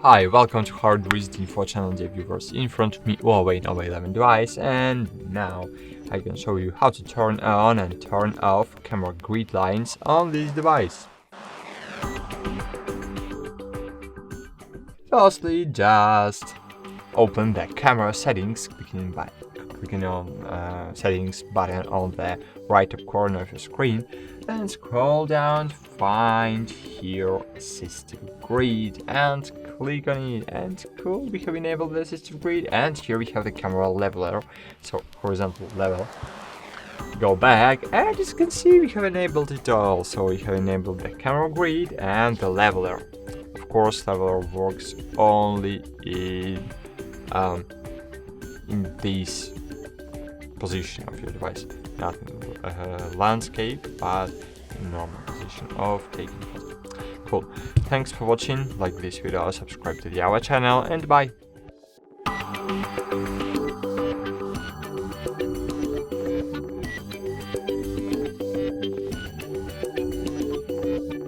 Hi, welcome to HardReset.Info channel, dear viewers. In front of me, Huawei Nova 11 device, and now I can show you how to turn on and turn off camera grid lines on this device. Firstly, just open the camera settings, clicking on settings button on the right top corner of your screen, and scroll down to find here assistive grid and click on it. And cool, we have enabled the assistive grid, and here we have the camera leveler, so horizontal level. Go back, and as you can see, we have enabled it all. So we have enabled the camera grid and the leveler. Of course, leveler works only in this position of your device, not in landscape, but in normal position of taking photo. Cool. Thanks for watching. Like this video, subscribe to our channel, and bye.